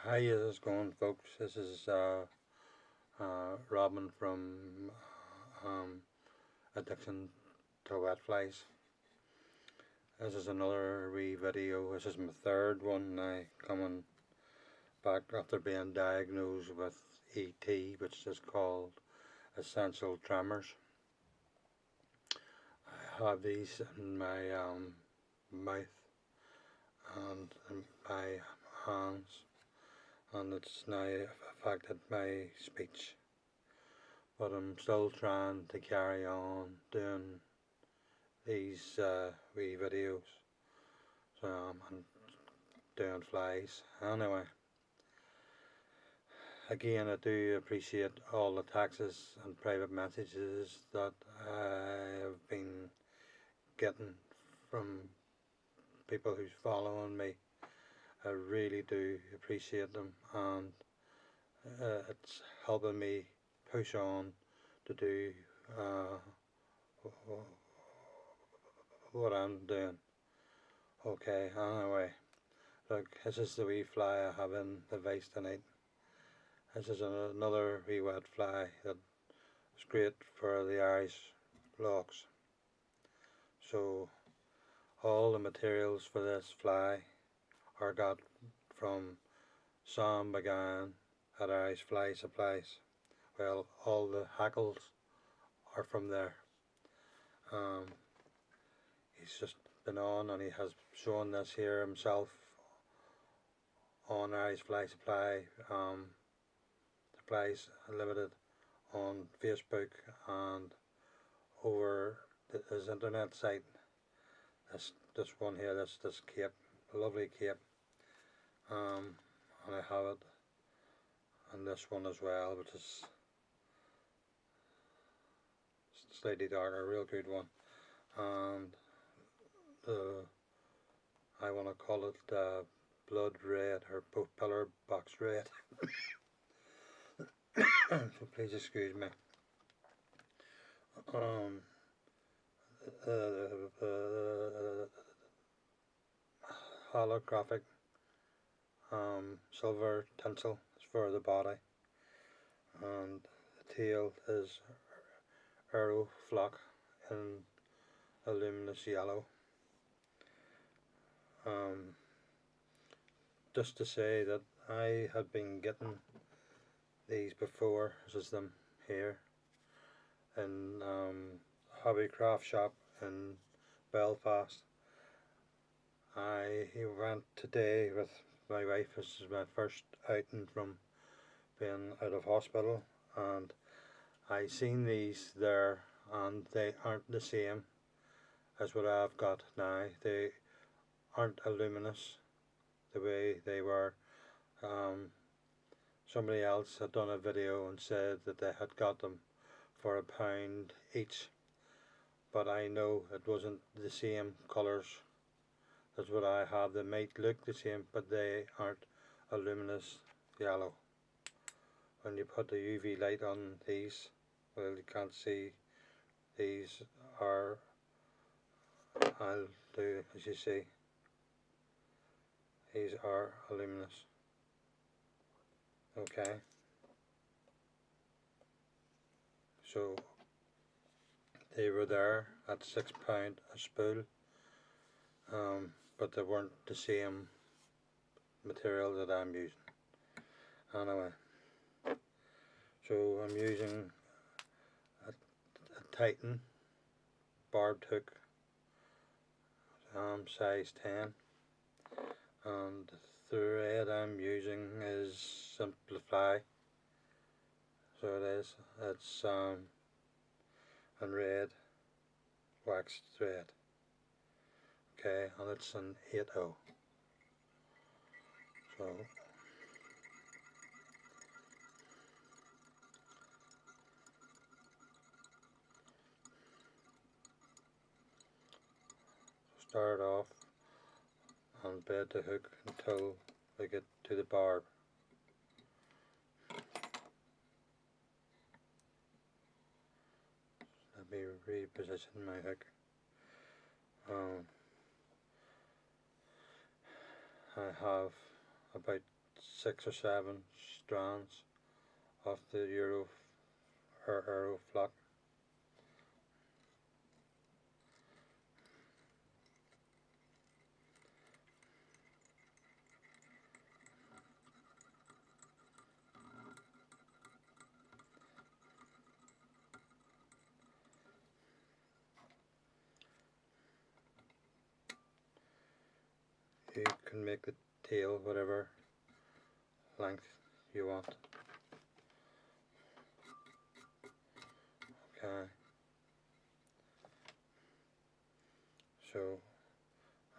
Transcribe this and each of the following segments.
Hi, how's it going, folks? This is Robin from um, Addiction to Wet Flies. This is another wee video. This is my third one now, coming back after being diagnosed with ET, which is called essential tremors. I have these in my mouth and in my hands, and it's now affected my speech. But I'm still trying to carry on doing these wee videos. So I'm doing flies. Anyway, again, I do appreciate all the texts and private messages that I have been getting from people who's following me. I really do appreciate them, and it's helping me push on to do uh, what I'm doing. Okay, anyway, look, this is the wee fly I have in the vase tonight. This is another wee wet fly that is great for the Irish lochs. So all the materials for this fly are got from Sam McGann at Irish Fly Supplies. Well, all the hackles are from there. He's just been on and he has shown this here himself on Irish Fly Supply Supplies Limited on Facebook and over his internet site. This one here, this cape, lovely cape, and I have it, and this one as well, which is slightly darker, real good one, and I want to call it blood red or pillar box red. So please excuse me. Holographic silver tinsel is for the body, and the tail is arrow flock in a luminous yellow. Just to say that I had been getting these before. This is them here in hobby craft shop in Belfast. I went today with my wife. This is my first outing from being out of hospital, and I seen these there, and they aren't the same as what I've got now. They aren't luminous the way they were. Somebody else had done a video and said that they had got them for £1 each, but I know it wasn't the same colours as what I have. They might look the same, but they aren't a luminous yellow. When you put the UV light on these, well, you can't see. These are, I'll do as you see, these are luminous. Okay, so they were there at £6 a spool, but they weren't the same material that I'm using. Anyway, so I'm using a Titan barbed hook, size 10, and the thread I'm using is Simplify. So it is. It's in red wax thread. Okay, and it's an 8/0. So start off and bed the hook until we get to the barb. Let me reposition my hook. I have about 6 or 7 strands of the arrow flock. You can make the tail whatever length you want. Okay. So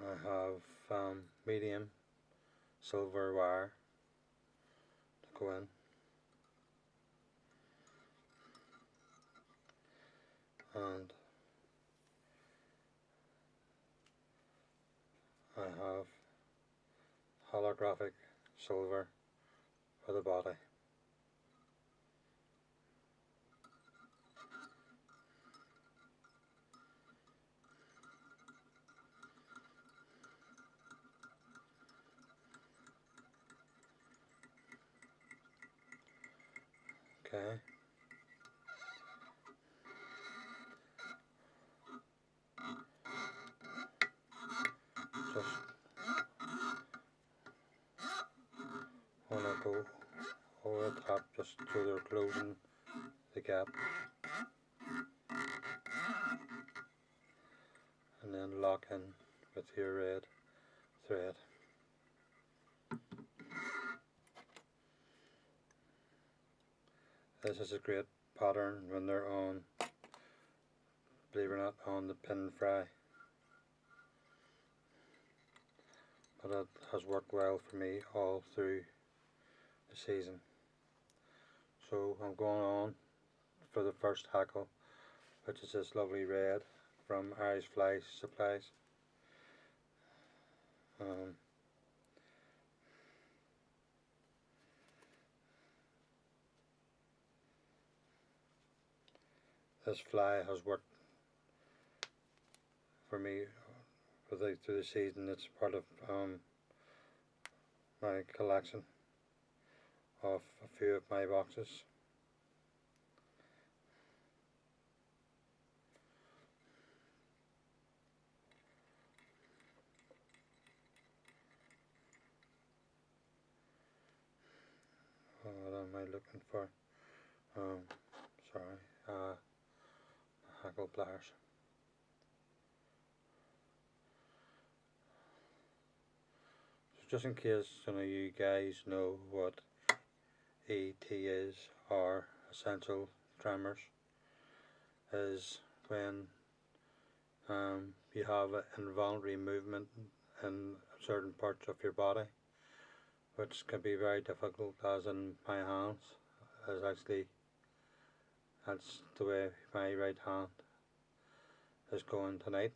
I have medium silver wire to go in, and I have holographic silver for the body. Okay. Just want to go over the top just so they're closing the gap, and then lock in with your red thread. This is a great pattern when they're on, believe it or not, on the pin fry, but it has worked well for me all through the season. So I'm going on for the first hackle, which is this lovely red from Irish Fly Supplies. This fly has worked for me through the season. It's part of my collection of a few of my boxes. What am I looking for? Sorry, hackle pliers. So just in case some of you guys know what ET is, or essential tremors, is when you have an involuntary movement in certain parts of your body, which can be very difficult, as in my hands. That's the way my right hand is going tonight,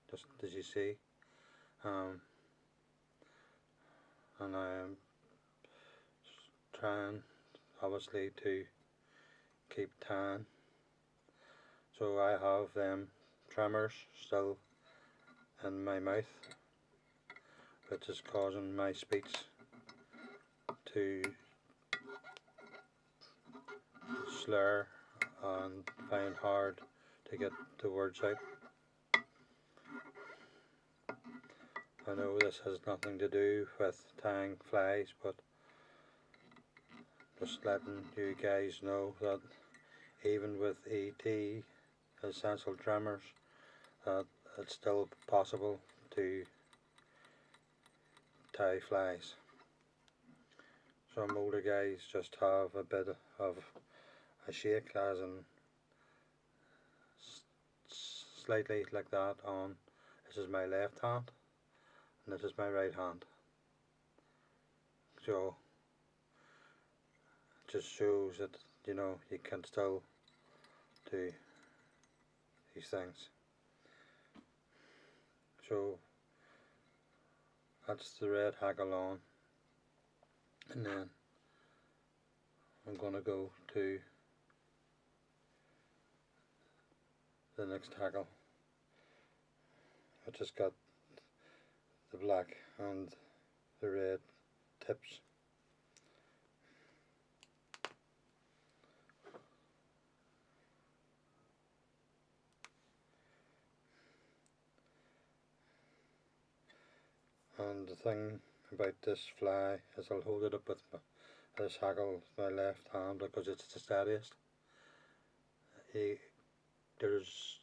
just as you see, and I am trying obviously to keep tan. So I have them tremors still in my mouth, which is causing my speech to slur and find hard to get the words out. I know this has nothing to do with tying flies, but just letting you guys know that even with ET essential tremors, that it's still possible to tie flies. Some older guys just have a bit of a shake, as in slightly like that on, this is my left hand and this is my right hand. So it just shows that, you know, you can still do these things. So that's the red hackle on, and then I'm going to go to the next hackle, which has got the black and the red tips. And the thing about this fly is I'll hold it up with this hackle with my left hand because it's the steadiest. There's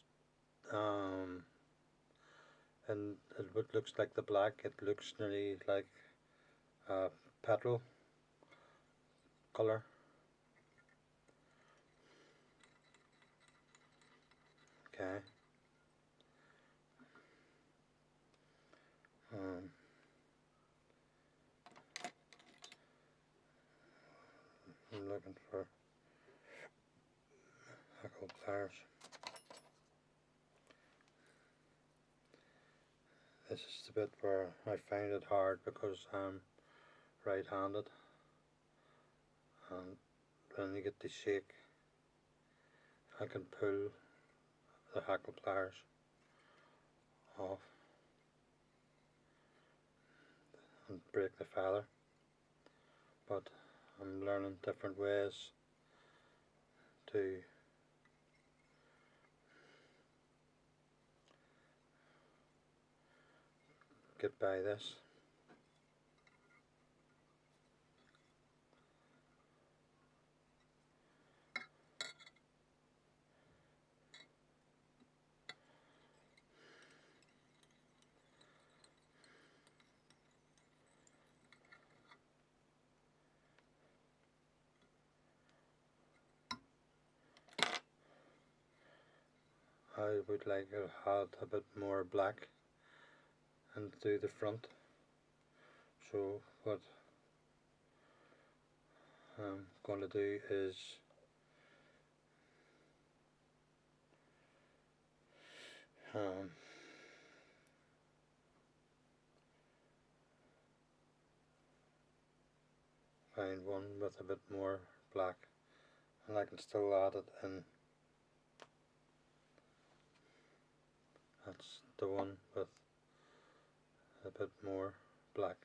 and it looks like the black, it looks nearly like petrol colour. Okay. I'm looking for hackle pliers. This is the bit where I find it hard because I'm right-handed, and when you get the shake I can pull the hackle pliers off and break the feather, but I'm learning different ways to get by this. I would like it had a bit more black and through the front, so what I'm going to do is find one with a bit more black, and I can still add it in. That's the one with a bit more black.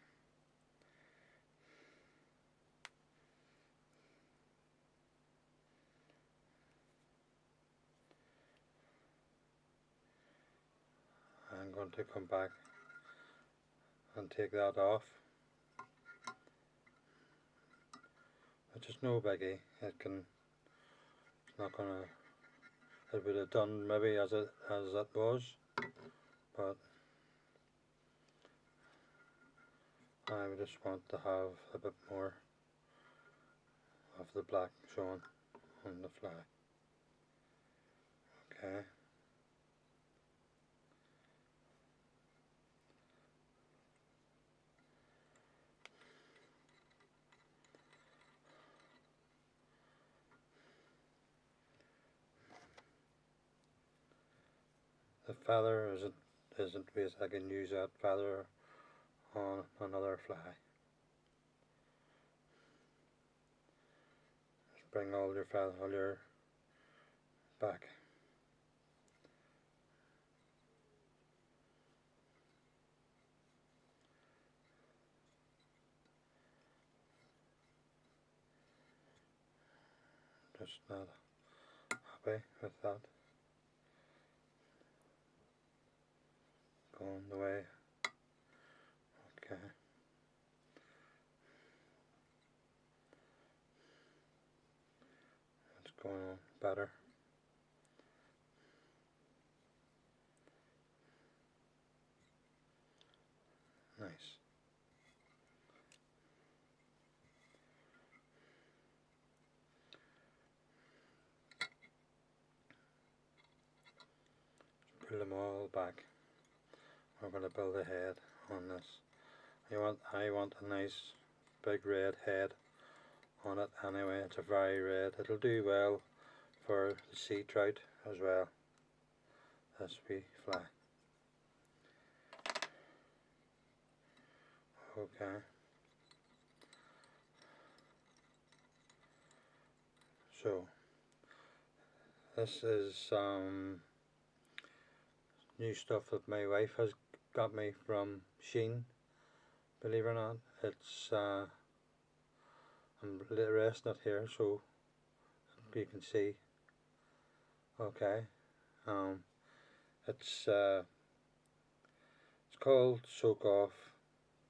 I'm going to come back and take that off, which is no biggie. It's not gonna. It would have done maybe as it was, but I would just want to have a bit more of the black showing on the fly. Okay. The feather isn't waste. I can use that feather on another fly. Just bring all your back. Just not happy with that. Going the way. Okay. It's going on better. Nice. Pull them all back. We're going to build a head on this. I want a nice big red head on it anyway. It's a very red. It'll do well for the sea trout as well. This wee fly. Okay. So this is new stuff that my wife has got me from Shein, believe it or not. it's I'm resting it here so you can see. Okay, um, it's called Soak Off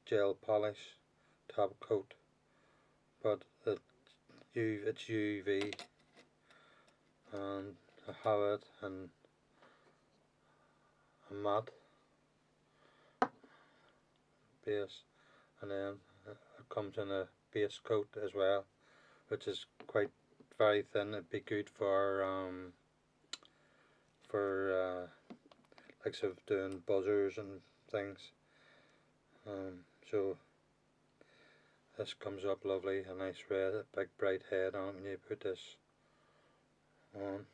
Gel Polish Top Coat, but it's UV, and I have it in a matte base, and then it comes in a base coat as well, which is quite very thin. It'd be good for likes of doing buzzers and things. So this comes up lovely, a nice red, a big bright head on it when you put this on.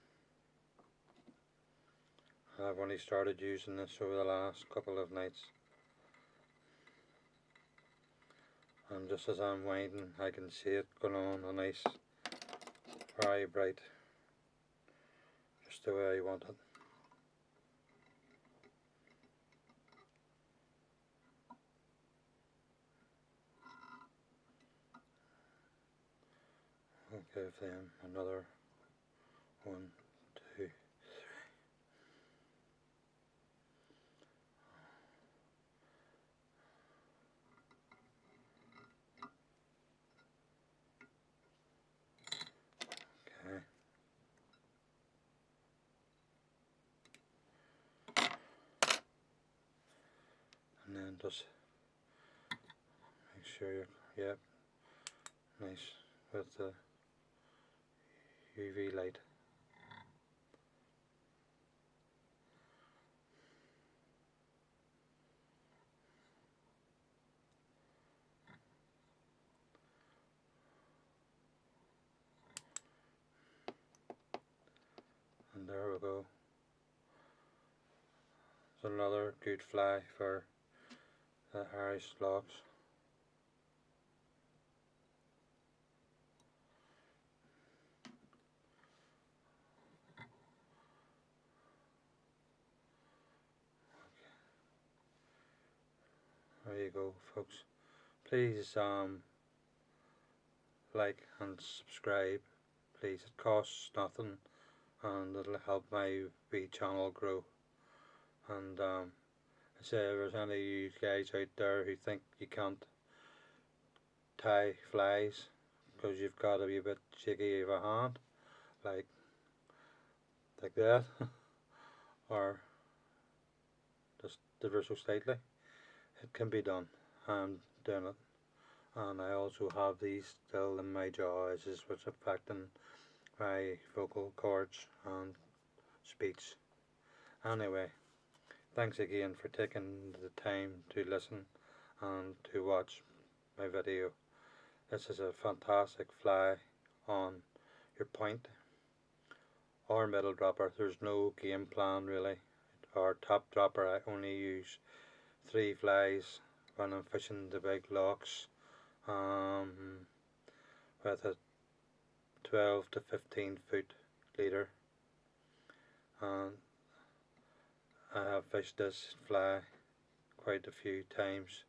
I've only started using this over the last couple of nights, and just as I'm winding I can see it going on a nice, very bright, just the way I want it. I'll give them another 1, 2. Okay. And then just make sure you're, yep, nice with the UV light. And there we go. It's another good fly for the Irish loughs. There you go, folks. Please like and subscribe. Please, it costs nothing, and it'll help my wee channel grow. And I say, if there's any of you guys out there who think you can't tie flies because you've got to be a bit shaky of a hand, like that, or just ever so slightly, it can be done. I'm doing it, and I also have these still in my jaw, which is what's affecting my vocal cords and speech. Anyway, thanks again for taking the time to listen and to watch my video. This is a fantastic fly on your point or middle dropper. There's no game plan really. Or top dropper, I only use 3 flies when I'm fishing the big loughs, with a 12 to 15 foot leader, and I have fished this fly quite a few times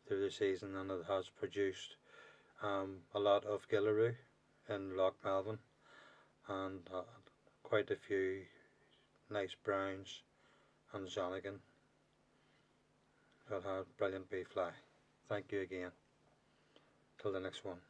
through the season, and it has produced a lot of gillaroo in Loch Melvin, and quite a few nice browns and Zonigan. That had brilliant bee fly. Thank you again. Till the next one.